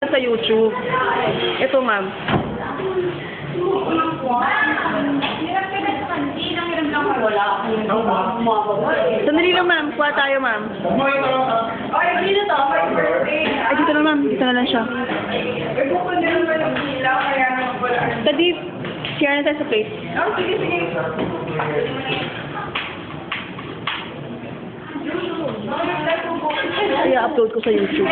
Sa YouTube. Ito, ma'am. Sandali lang, ma'am. Kuha tayo, ma'am. Ay, dito na, ma'am. Dito na lang siya. Tadi, share na tayo sa place. I-upload ko sa YouTube.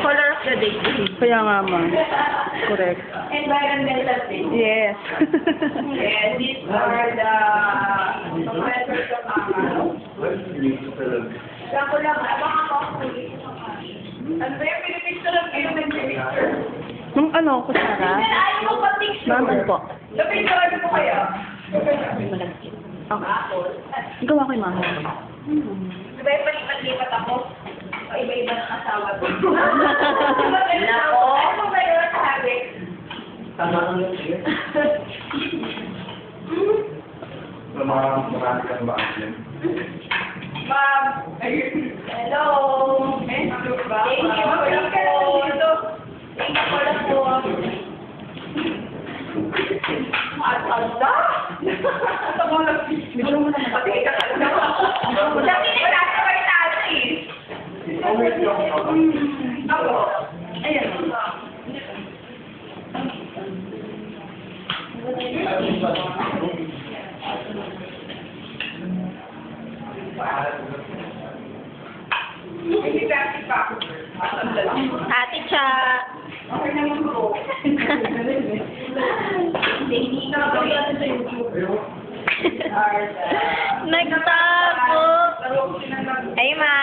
Color of the day. Kaya nga, ma'am. Correct. Environmental things. Yes. Yes, these are the professors of Amaro. Sako lang, abang ako. Ano ba yung pinipicture lang kayo nag-picture? Nung ano, kusara? Ayaw mo pa-picture. Ma'am, ano po? Napicture ko kaya? Okay. Ikaw ako yung mama. Di ba yung palipat-lipat ako? O iba-iba ng asawa ko? Nako. Ano ba yun sabi? Tama ang lecture. Marami kang bakit. Ma'am, hello. Thank you. Thank you for the phone. Ala! Ito mo lang. Bigyan mo naman. Pati ka talaga. Dami na nasa kayo tayo eh. Ako. Ayan. Hindi kasi pa. Ate Cha. Okay na yung bro. Hindi ka ba yan sa YouTube? Nagtago. Ay, ma.